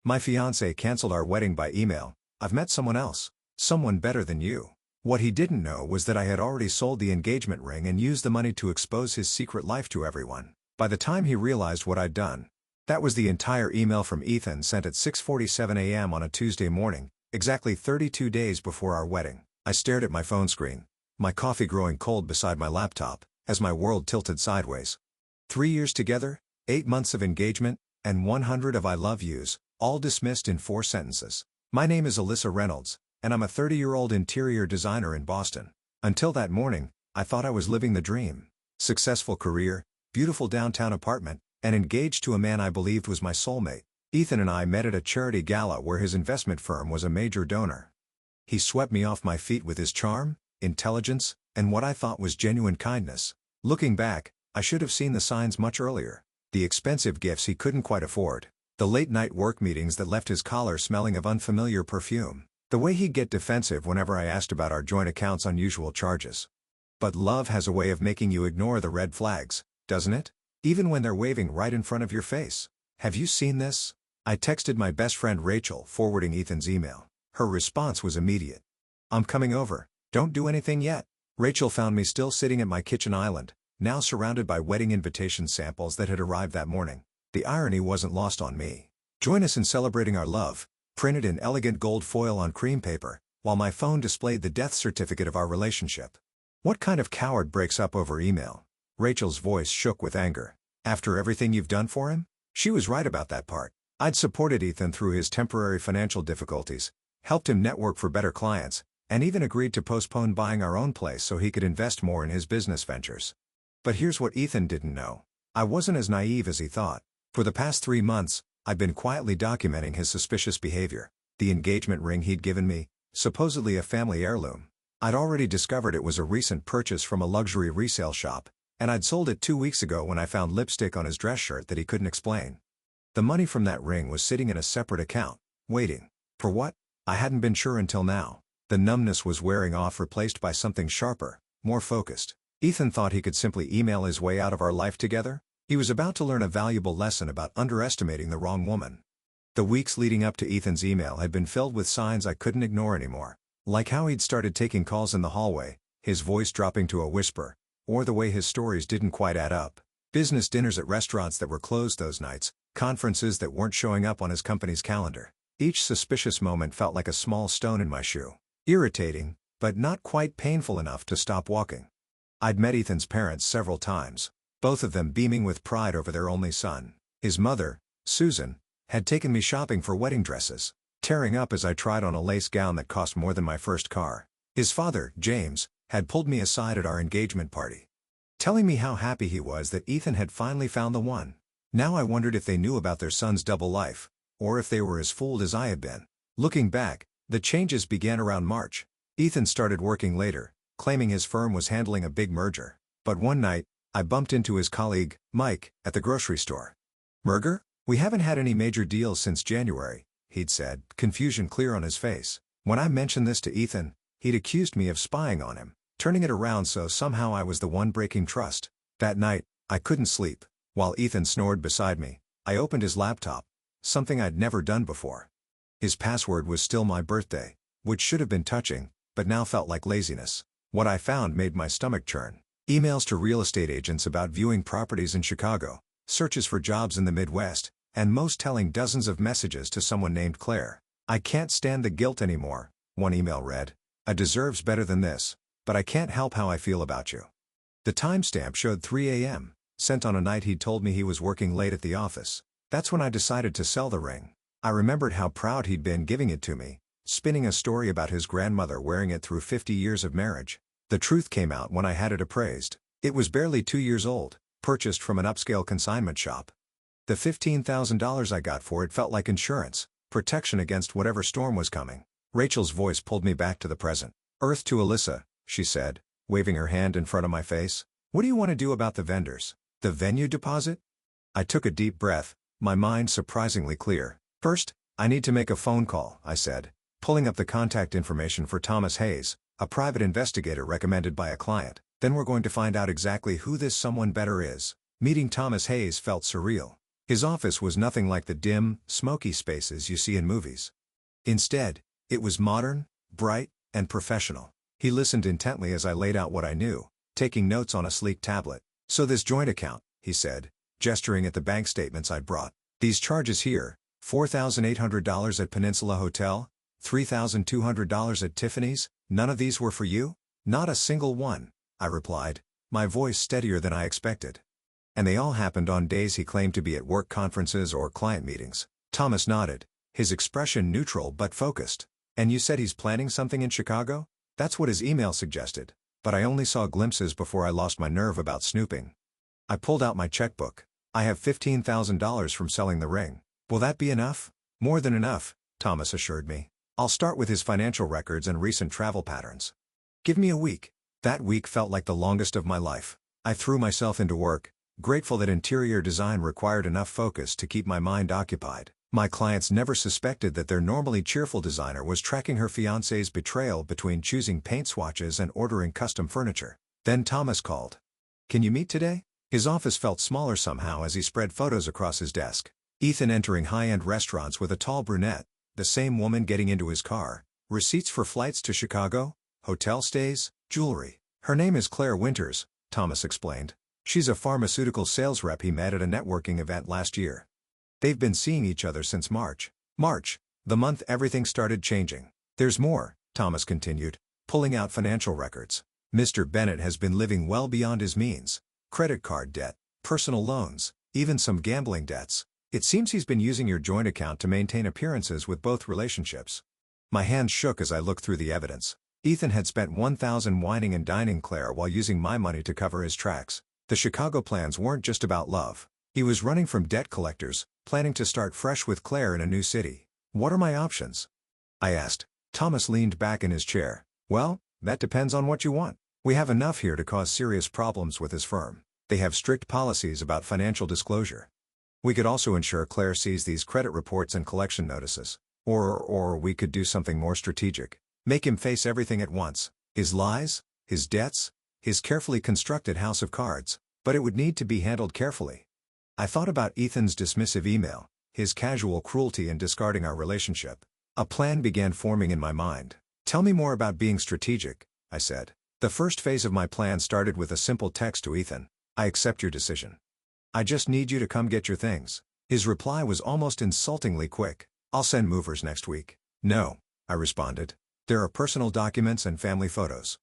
My fiancé canceled our wedding by email. I've met someone else. Someone better than you. What he didn't know was that I had already sold the engagement ring and used the money to expose his secret life to everyone. By the time he realized what I'd done. That was the entire email from Ethan sent at 6:47 a.m. on a Tuesday morning, exactly 32 days before our wedding. I stared at my phone screen, my coffee growing cold beside my laptop, as my world tilted sideways. 3 years together, 8 months of engagement, and 100 of I love yous, all dismissed in 4 sentences. My name is Alyssa Reynolds, and I'm a 30-year-old interior designer in Boston. Until that morning, I thought I was living the dream. Successful career, beautiful downtown apartment, and engaged to a man I believed was my soulmate. Ethan and I met at a charity gala where his investment firm was a major donor. He swept me off my feet with his charm, intelligence, and what I thought was genuine kindness. Looking back, I should have seen the signs much earlier. The expensive gifts he couldn't quite afford. The late-night work meetings that left his collar smelling of unfamiliar perfume. The way he'd get defensive whenever I asked about our joint account's unusual charges. But love has a way of making you ignore the red flags, doesn't it? Even when they're waving right in front of your face. Have you seen this? I texted my best friend Rachel, forwarding Ethan's email. Her response was immediate. I'm coming over. Don't do anything yet. Rachel found me still sitting at my kitchen island, now surrounded by wedding invitation samples that had arrived that morning. The irony wasn't lost on me. Join us in celebrating our love, printed in elegant gold foil on cream paper, while my phone displayed the death certificate of our relationship. What kind of coward breaks up over email? Rachel's voice shook with anger. After everything you've done for him? She was right about that part. I'd supported Ethan through his temporary financial difficulties, helped him network for better clients, and even agreed to postpone buying our own place so he could invest more in his business ventures. But here's what Ethan didn't know. I wasn't as naive as he thought. For the past 3 months, I'd been quietly documenting his suspicious behavior. The engagement ring he'd given me, supposedly a family heirloom. I'd already discovered it was a recent purchase from a luxury resale shop, and I'd sold it 2 weeks ago when I found lipstick on his dress shirt that he couldn't explain. The money from that ring was sitting in a separate account, waiting. For what? I hadn't been sure until now. The numbness was wearing off, replaced by something sharper, more focused. Ethan thought he could simply email his way out of our life together. He was about to learn a valuable lesson about underestimating the wrong woman. The weeks leading up to Ethan's email had been filled with signs I couldn't ignore anymore. Like how he'd started taking calls in the hallway, his voice dropping to a whisper, or the way his stories didn't quite add up. Business dinners at restaurants that were closed those nights, conferences that weren't showing up on his company's calendar. Each suspicious moment felt like a small stone in my shoe. Irritating, but not quite painful enough to stop walking. I'd met Ethan's parents several times, both of them beaming with pride over their only son. His mother, Susan, had taken me shopping for wedding dresses, tearing up as I tried on a lace gown that cost more than my first car. His father, James, had pulled me aside at our engagement party, telling me how happy he was that Ethan had finally found the one. Now I wondered if they knew about their son's double life, or if they were as fooled as I had been. Looking back, the changes began around March. Ethan started working later, claiming his firm was handling a big merger. But one night, I bumped into his colleague, Mike, at the grocery store. Merger? We haven't had any major deals since January, he'd said, confusion clear on his face. When I mentioned this to Ethan, he'd accused me of spying on him, turning it around so somehow I was the one breaking trust. That night, I couldn't sleep. While Ethan snored beside me, I opened his laptop, something I'd never done before. His password was still my birthday, which should have been touching, but now felt like laziness. What I found made my stomach churn. Emails to real estate agents about viewing properties in Chicago, searches for jobs in the Midwest, and most telling, dozens of messages to someone named Claire. I can't stand the guilt anymore, one email read. I deserves better than this, but I can't help how I feel about you. The timestamp showed 3 a.m., sent on a night he'd told me he was working late at the office. That's when I decided to sell the ring. I remembered how proud he'd been giving it to me, spinning a story about his grandmother wearing it through 50 years of marriage. The truth came out when I had it appraised. It was barely 2 years old, purchased from an upscale consignment shop. The $15,000 I got for it felt like insurance, protection against whatever storm was coming. Rachel's voice pulled me back to the present. Earth to Alyssa, she said, waving her hand in front of my face. What do you want to do about the vendors? The venue deposit? I took a deep breath, my mind surprisingly clear. First, I need to make a phone call, I said, pulling up the contact information for Thomas Hayes, a private investigator recommended by a client. Then we're going to find out exactly who this someone better is. Meeting Thomas Hayes felt surreal. His office was nothing like the dim, smoky spaces you see in movies. Instead, it was modern, bright, and professional. He listened intently as I laid out what I knew, taking notes on a sleek tablet. "So this joint account," he said, gesturing at the bank statements I'd brought. "These charges here, $4,800 at Peninsula Hotel, $3,200 at Tiffany's, none of these were for you?" "Not a single one," I replied, my voice steadier than I expected. "And they all happened on days he claimed to be at work conferences or client meetings." Thomas nodded, his expression neutral but focused. "And you said he's planning something in Chicago?" "That's what his email suggested, but I only saw glimpses before I lost my nerve about snooping." I pulled out my checkbook. "I have $15,000 from selling the ring. Will that be enough?" "More than enough," Thomas assured me. "I'll start with his financial records and recent travel patterns. Give me a week." That week felt like the longest of my life. I threw myself into work, grateful that interior design required enough focus to keep my mind occupied. My clients never suspected that their normally cheerful designer was tracking her fiancé's betrayal between choosing paint swatches and ordering custom furniture. Then Thomas called. "Can you meet today?" His office felt smaller somehow as he spread photos across his desk. Ethan entering high-end restaurants with a tall brunette, the same woman getting into his car, receipts for flights to Chicago, hotel stays, jewelry. "Her name is Claire Winters," Thomas explained. "She's a pharmaceutical sales rep he met at a networking event last year. They've been seeing each other since March. The month everything started changing." "There's more," Thomas continued, pulling out financial records. "Mr. Bennett has been living well beyond his means. Credit card debt, personal loans, even some gambling debts. It seems he's been using your joint account to maintain appearances with both relationships." My hands shook as I looked through the evidence. Ethan had spent $1,000 wining and dining Claire while using my money to cover his tracks. The Chicago plans weren't just about love. He was running from debt collectors, planning to start fresh with Claire in a new city. "What are my options?" I asked. Thomas leaned back in his chair. "Well, that depends on what you want. We have enough here to cause serious problems with his firm. They have strict policies about financial disclosure. We could also ensure Claire sees these credit reports and collection notices. Or we could do something more strategic. Make him face everything at once. His lies, his debts, his carefully constructed house of cards. But it would need to be handled carefully." I thought about Ethan's dismissive email, his casual cruelty in discarding our relationship. A plan began forming in my mind. "Tell me more about being strategic," I said. The first phase of my plan started with a simple text to Ethan. "I accept your decision. I just need you to come get your things." His reply was almost insultingly quick. "I'll send movers next week." "No," I responded. "There are personal documents and family photos.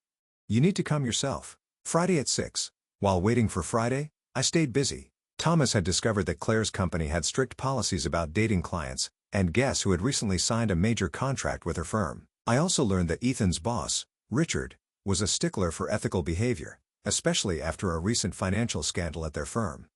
You need to come yourself." Friday at 6. While waiting for Friday, I stayed busy. Thomas had discovered that Claire's company had strict policies about dating clients, and guess who had recently signed a major contract with her firm. I also learned that Ethan's boss, Richard, was a stickler for ethical behavior, especially after a recent financial scandal at their firm.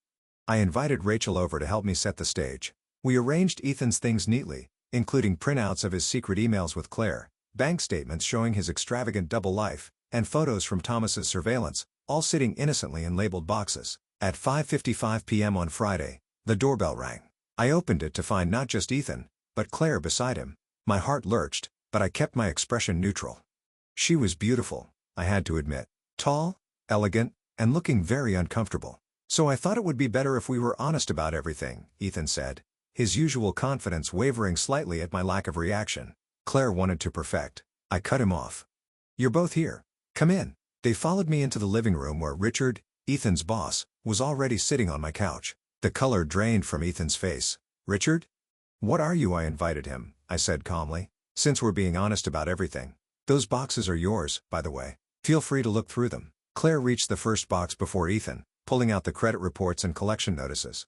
I invited Rachel over to help me set the stage. We arranged Ethan's things neatly, including printouts of his secret emails with Claire, bank statements showing his extravagant double life, and photos from Thomas's surveillance, all sitting innocently in labeled boxes. At 5:55 p.m. on Friday, the doorbell rang. I opened it to find not just Ethan, but Claire beside him. My heart lurched, but I kept my expression neutral. She was beautiful, I had to admit. Tall, elegant, and looking very uncomfortable. "So I thought it would be better if we were honest about everything," Ethan said, his usual confidence wavering slightly at my lack of reaction. Claire wanted to perfect. I cut him off. "You're both here. Come in." They followed me into the living room where Richard, Ethan's boss, was already sitting on my couch. The color drained from Ethan's face. "Richard? What are you?" I invited him, I said calmly. "Since we're being honest about everything. Those boxes are yours, by the way. Feel free to look through them." Claire reached the first box before Ethan, pulling out the credit reports and collection notices.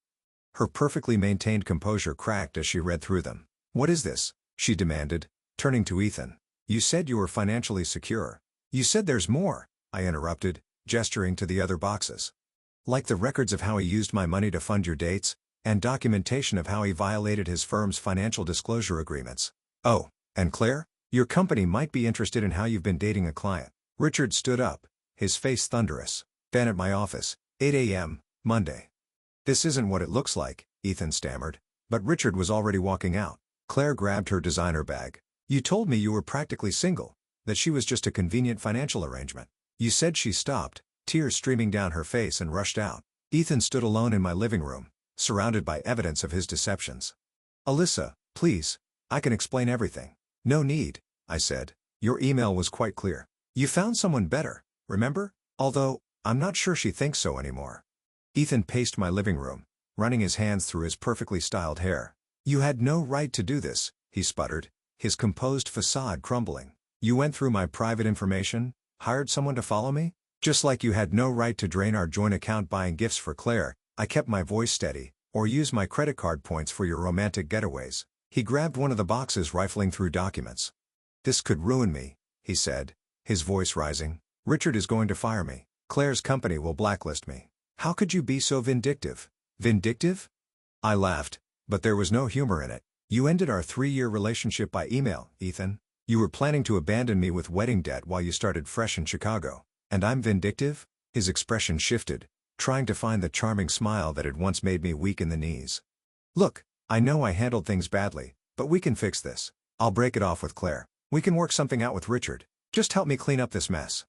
Her perfectly maintained composure cracked as she read through them. "What is this?" she demanded, turning to Ethan. "You said you were financially secure." "You said there's more," I interrupted, gesturing to the other boxes. "Like the records of how he used my money to fund your dates, and documentation of how he violated his firm's financial disclosure agreements. Oh, and Claire, your company might be interested in how you've been dating a client." Richard stood up, his face thunderous. "Ben at my office, 8 a.m., Monday." "This isn't what it looks like," Ethan stammered. But Richard was already walking out. Claire grabbed her designer bag. "You told me you were practically single, that she was just a convenient financial arrangement." "You said." She stopped, tears streaming down her face, and rushed out. Ethan stood alone in my living room, surrounded by evidence of his deceptions. Alyssa, please, I can explain everything. No need, I said. Your email was quite clear. You found someone better, remember? Although, I'm not sure she thinks so anymore. Ethan paced my living room, running his hands through his perfectly styled hair. You had no right to do this, he sputtered, his composed facade crumbling. You went through my private information, hired someone to follow me? Just like you had no right to drain our joint account buying gifts for Claire. I kept my voice steady, or use my credit card points for your romantic getaways. He grabbed one of the boxes, rifling through documents. This could ruin me, he said, his voice rising. Richard is going to fire me. Claire's company will blacklist me. How could you be so vindictive? Vindictive? I laughed, but there was no humor in it. You ended our 3-year relationship by email, Ethan. You were planning to abandon me with wedding debt while you started fresh in Chicago. And I'm vindictive? His expression shifted, trying to find the charming smile that had once made me weak in the knees. Look, I know I handled things badly, but we can fix this. I'll break it off with Claire. We can work something out with Richard. Just help me clean up this mess.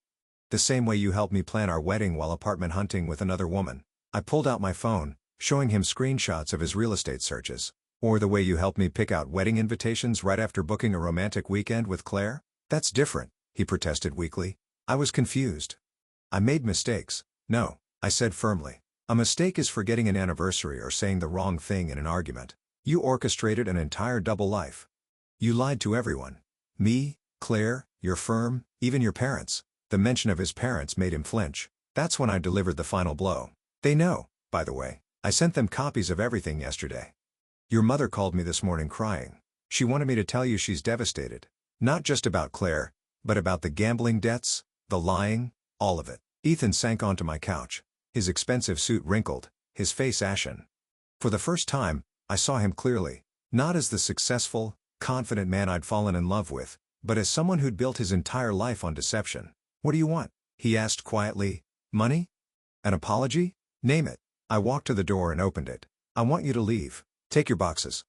The same way you helped me plan our wedding while apartment hunting with another woman. I pulled out my phone, showing him screenshots of his real estate searches. Or the way you helped me pick out wedding invitations right after booking a romantic weekend with Claire? That's different, he protested weakly. I was confused. I made mistakes. No, I said firmly. A mistake is forgetting an anniversary or saying the wrong thing in an argument. You orchestrated an entire double life. You lied to everyone. Me, Claire, your firm, even your parents. The mention of his parents made him flinch. That's when I delivered the final blow. They know, by the way. I sent them copies of everything yesterday. Your mother called me this morning crying. She wanted me to tell you she's devastated. Not just about Claire, but about the gambling debts, the lying, all of it. Ethan sank onto my couch, his expensive suit wrinkled, his face ashen. For the first time, I saw him clearly, not as the successful, confident man I'd fallen in love with, but as someone who'd built his entire life on deception. What do you want? He asked quietly. Money? An apology? Name it. I walked to the door and opened it. I want you to leave. Take your boxes.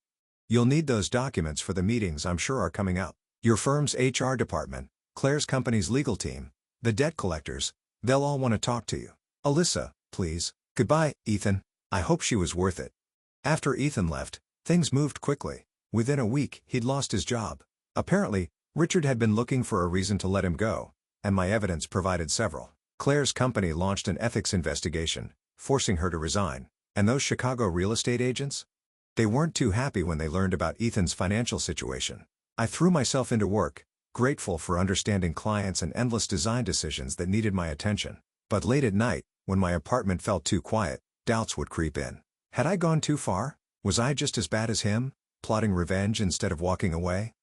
You'll need those documents for the meetings I'm sure are coming up. Your firm's HR department, Claire's company's legal team, the debt collectors, they'll all want to talk to you. Alyssa, please. Goodbye, Ethan. I hope she was worth it. After Ethan left, things moved quickly. Within a week, he'd lost his job. Apparently, Richard had been looking for a reason to let him go, and my evidence provided several. Claire's company launched an ethics investigation, forcing her to resign. And those Chicago real estate agents? They weren't too happy when they learned about Ethan's financial situation. I threw myself into work, grateful for understanding clients and endless design decisions that needed my attention. But late at night, when my apartment felt too quiet, doubts would creep in. Had I gone too far? Was I just as bad as him, plotting revenge instead of walking away?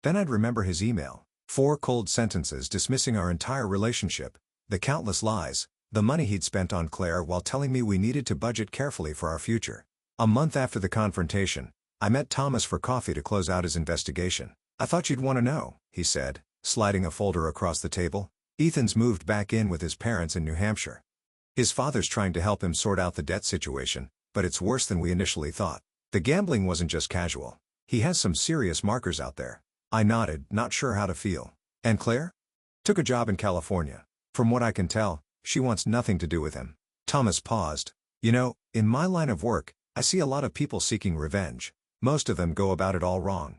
Then I'd remember his email. 4 cold sentences dismissing our entire relationship, the countless lies, the money he'd spent on Claire while telling me we needed to budget carefully for our future. A month after the confrontation, I met Thomas for coffee to close out his investigation. I thought you'd want to know, he said, sliding a folder across the table. Ethan's moved back in with his parents in New Hampshire. His father's trying to help him sort out the debt situation, but it's worse than we initially thought. The gambling wasn't just casual. He has some serious markers out there. I nodded, not sure how to feel. And Claire? Took a job in California. From what I can tell, she wants nothing to do with him. Thomas paused. You know, in my line of work, I see a lot of people seeking revenge. Most of them go about it all wrong.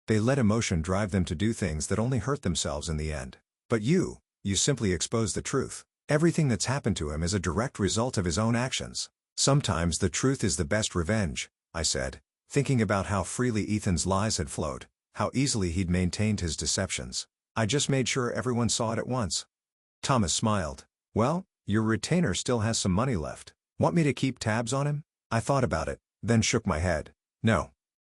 They let emotion drive them to do things that only hurt themselves in the end. But you simply expose the truth. Everything that's happened to him is a direct result of his own actions. Sometimes the truth is the best revenge, I said, thinking about how freely Ethan's lies had flowed, how easily he'd maintained his deceptions. I just made sure everyone saw it at once. Thomas smiled. Well, your retainer still has some money left. Want me to keep tabs on him? I thought about it, then shook my head. No.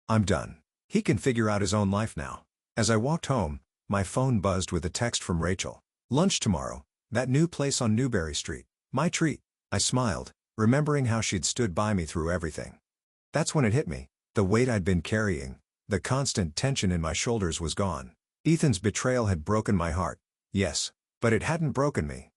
I'm done. He can figure out his own life now. As I walked home, my phone buzzed with a text from Rachel. Lunch tomorrow, that new place on Newberry Street. My treat. I smiled, remembering how she'd stood by me through everything. That's when it hit me. The weight I'd been carrying, the constant tension in my shoulders was gone. Ethan's betrayal had broken my heart. Yes, but it hadn't broken me.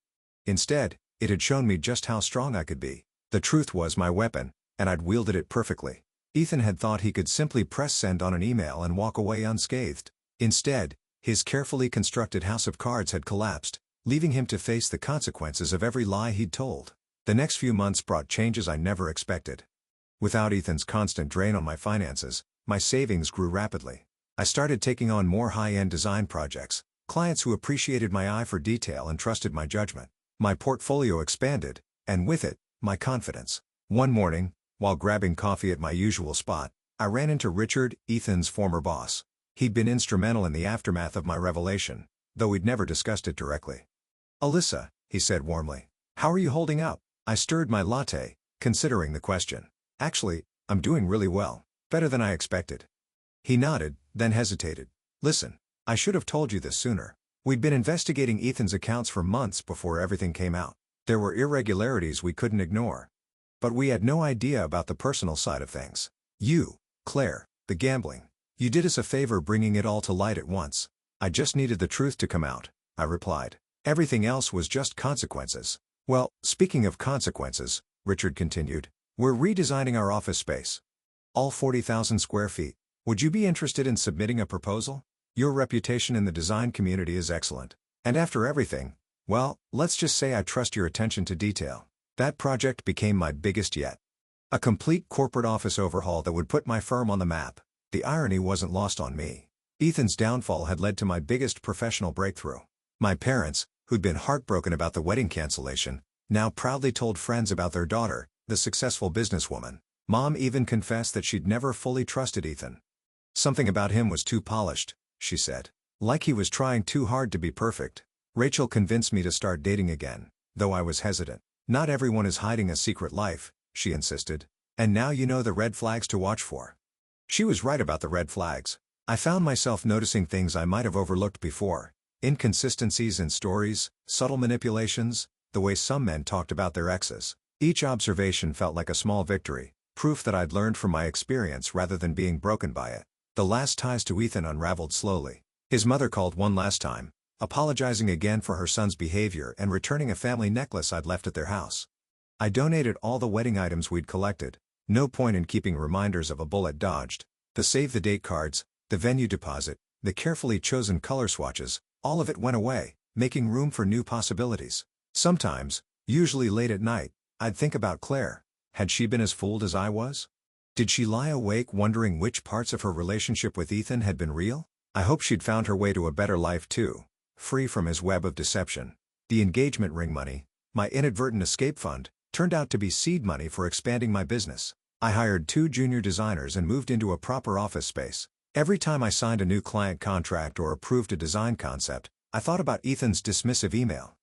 Instead, it had shown me just how strong I could be. The truth was my weapon, and I'd wielded it perfectly. Ethan had thought he could simply press send on an email and walk away unscathed. Instead, his carefully constructed house of cards had collapsed, leaving him to face the consequences of every lie he'd told. The next few months brought changes I never expected. Without Ethan's constant drain on my finances, my savings grew rapidly. I started taking on more high-end design projects, clients who appreciated my eye for detail and trusted my judgment. My portfolio expanded, and with it, my confidence. One morning, while grabbing coffee at my usual spot, I ran into Richard, Ethan's former boss. He'd been instrumental in the aftermath of my revelation, though we'd never discussed it directly. "Alyssa," he said warmly, "how are you holding up?" I stirred my latte, considering the question. "Actually, I'm doing really well, better than I expected." He nodded, then hesitated. "Listen, I should have told you this sooner. We'd been investigating Ethan's accounts for months before everything came out. There were irregularities we couldn't ignore. But we had no idea about the personal side of things. You, Claire, the gambling. You did us a favor bringing it all to light at once." "I just needed the truth to come out," I replied. "Everything else was just consequences." "Well, speaking of consequences," Richard continued, "we're redesigning our office space. All 40,000 square feet. Would you be interested in submitting a proposal? Your reputation in the design community is excellent. And after everything, well, let's just say I trust your attention to detail." That project became my biggest yet. A complete corporate office overhaul that would put my firm on the map. The irony wasn't lost on me. Ethan's downfall had led to my biggest professional breakthrough. My parents, who'd been heartbroken about the wedding cancellation, now proudly told friends about their daughter, the successful businesswoman. Mom even confessed that she'd never fully trusted Ethan. "Something about him was too polished," she said. "Like he was trying too hard to be perfect." Rachel convinced me to start dating again, though I was hesitant. "Not everyone is hiding a secret life," she insisted. "And now you know the red flags to watch for." She was right about the red flags. I found myself noticing things I might have overlooked before. Inconsistencies in stories, subtle manipulations, the way some men talked about their exes. Each observation felt like a small victory, proof that I'd learned from my experience rather than being broken by it. The last ties to Ethan unraveled slowly. His mother called one last time, apologizing again for her son's behavior and returning a family necklace I'd left at their house. I donated all the wedding items we'd collected. No point in keeping reminders of a bullet dodged. The save-the-date cards, the venue deposit, the carefully chosen color swatches, all of it went away, making room for new possibilities. Sometimes, usually late at night, I'd think about Claire. Had she been as fooled as I was? Did she lie awake wondering which parts of her relationship with Ethan had been real? I hoped she'd found her way to a better life too, free from his web of deception. The engagement ring money, my inadvertent escape fund, turned out to be seed money for expanding my business. I hired 2 junior designers and moved into a proper office space. Every time I signed a new client contract or approved a design concept, I thought about Ethan's dismissive email.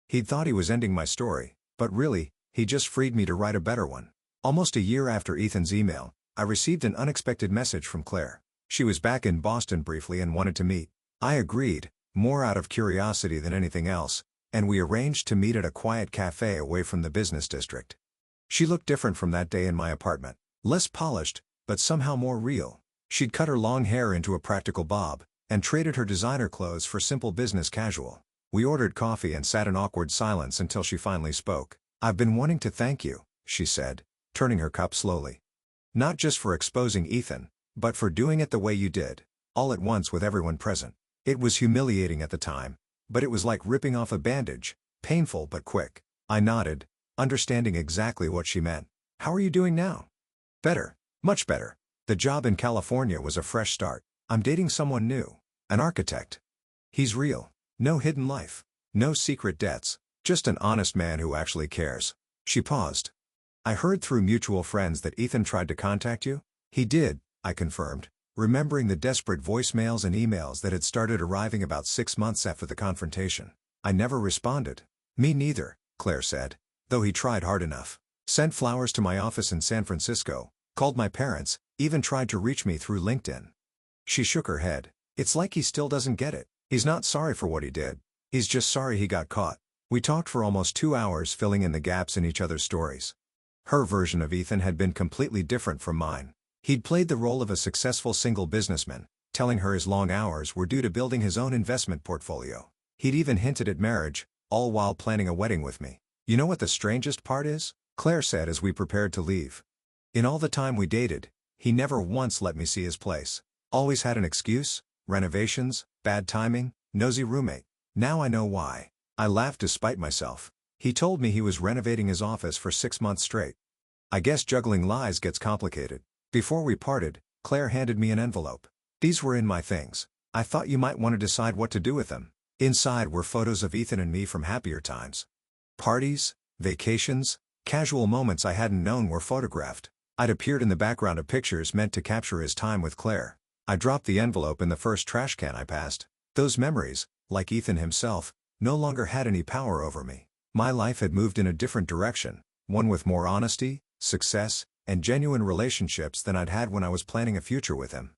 He'd thought he was ending my story, but really, he just freed me to write a better one. Almost a year after Ethan's email, I received an unexpected message from Claire. She was back in Boston briefly and wanted to meet. I agreed, more out of curiosity than anything else, and we arranged to meet at a quiet cafe away from the business district. She looked different from that day in my apartment. Less polished, but somehow more real. She'd cut her long hair into a practical bob, and traded her designer clothes for simple business casual. We ordered coffee and sat in awkward silence until she finally spoke. "I've been wanting to thank you," she said, turning her cup slowly. "Not just for exposing Ethan, but for doing it the way you did, all at once with everyone present. It was humiliating at the time, but it was like ripping off a bandage, painful but quick." I nodded, understanding exactly what she meant. "How are you doing now?" "Better, much better. The job in California was a fresh start. I'm dating someone new, an architect. He's real, no hidden life, no secret debts, just an honest man who actually cares." She paused. "I heard through mutual friends that Ethan tried to contact you?" "He did," I confirmed, remembering the desperate voicemails and emails that had started arriving about 6 months after the confrontation. "I never responded." "Me neither," Claire said, "though he tried hard enough. Sent flowers to my office in San Francisco, called my parents, even tried to reach me through LinkedIn." She shook her head. "It's like he still doesn't get it. He's not sorry for what he did. He's just sorry he got caught." We talked for almost 2 hours, filling in the gaps in each other's stories. Her version of Ethan had been completely different from mine. He'd played the role of a successful single businessman, telling her his long hours were due to building his own investment portfolio. He'd even hinted at marriage, all while planning a wedding with me. "You know what the strangest part is?" Claire said as we prepared to leave. "In all the time we dated, he never once let me see his place. Always had an excuse, renovations, bad timing, nosy roommate. Now I know why." I laughed despite myself. "He told me he was renovating his office for 6 months straight." I guess juggling lies gets complicated. Before we parted, Claire handed me an envelope. These were in my things. I thought you might want to decide what to do with them. Inside were photos of Ethan and me from happier times. Parties, vacations, casual moments I hadn't known were photographed. I'd appeared in the background of pictures meant to capture his time with Claire. I dropped the envelope in the first trash can I passed. Those memories, like Ethan himself, no longer had any power over me. My life had moved in a different direction, one with more honesty, success, and genuine relationships than I'd had when I was planning a future with him.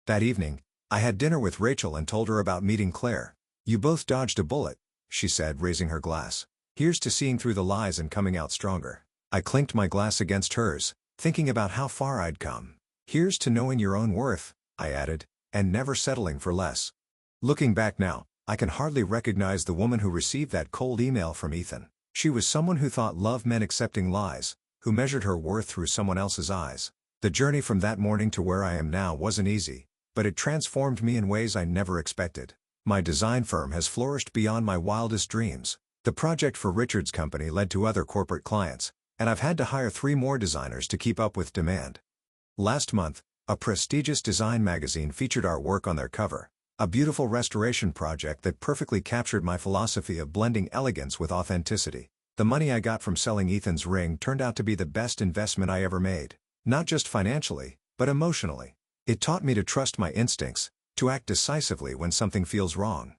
That evening, I had dinner with Rachel and told her about meeting Claire. "You both dodged a bullet," she said, raising her glass. "Here's to seeing through the lies and coming out stronger." I clinked my glass against hers, thinking about how far I'd come. "Here's to knowing your own worth," I added, "and never settling for less." Looking back now, I can hardly recognize the woman who received that cold email from Ethan. She was someone who thought love meant accepting lies, who measured her worth through someone else's eyes. The journey from that morning to where I am now wasn't easy, but it transformed me in ways I never expected. My design firm has flourished beyond my wildest dreams. The project for Richard's company led to other corporate clients, and I've had to hire 3 more designers to keep up with demand. Last month, a prestigious design magazine featured our work on their cover. A beautiful restoration project that perfectly captured my philosophy of blending elegance with authenticity. The money I got from selling Ethan's ring turned out to be the best investment I ever made. Not just financially, but emotionally. It taught me to trust my instincts, to act decisively when something feels wrong.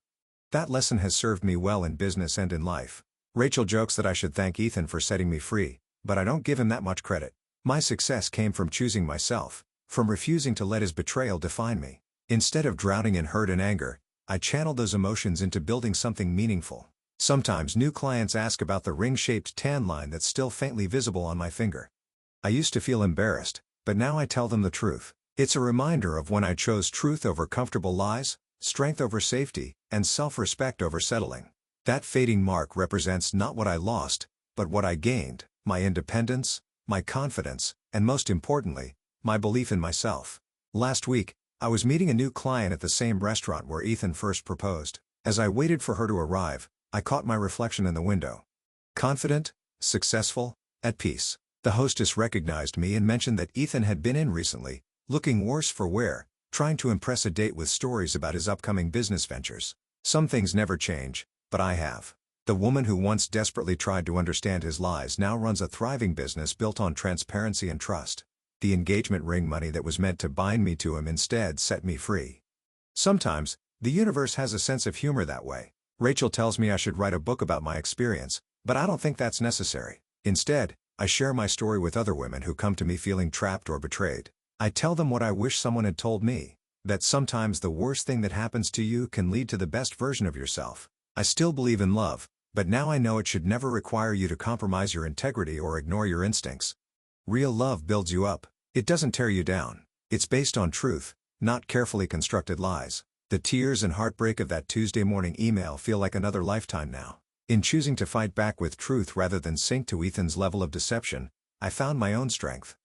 That lesson has served me well in business and in life. Rachel jokes that I should thank Ethan for setting me free, but I don't give him that much credit. My success came from choosing myself, from refusing to let his betrayal define me. Instead of drowning in hurt and anger, I channeled those emotions into building something meaningful. Sometimes new clients ask about the ring-shaped tan line that's still faintly visible on my finger. I used to feel embarrassed, but now I tell them the truth. It's a reminder of when I chose truth over comfortable lies, strength over safety, and self-respect over settling. That fading mark represents not what I lost, but what I gained: my independence, my confidence, and most importantly, my belief in myself. Last week, I was meeting a new client at the same restaurant where Ethan first proposed. As I waited for her to arrive, I caught my reflection in the window. Confident, successful, at peace. The hostess recognized me and mentioned that Ethan had been in recently, looking worse for wear, trying to impress a date with stories about his upcoming business ventures. Some things never change, but I have. The woman who once desperately tried to understand his lies now runs a thriving business built on transparency and trust. The engagement ring money that was meant to bind me to him instead set me free. Sometimes, the universe has a sense of humor that way. Rachel tells me I should write a book about my experience, but I don't think that's necessary. Instead, I share my story with other women who come to me feeling trapped or betrayed. I tell them what I wish someone had told me, that sometimes the worst thing that happens to you can lead to the best version of yourself. I still believe in love, but now I know it should never require you to compromise your integrity or ignore your instincts. Real love builds you up. It doesn't tear you down. It's based on truth, not carefully constructed lies. The tears and heartbreak of that Tuesday morning email feel like another lifetime now. In choosing to fight back with truth rather than sink to Ethan's level of deception, I found my own strength.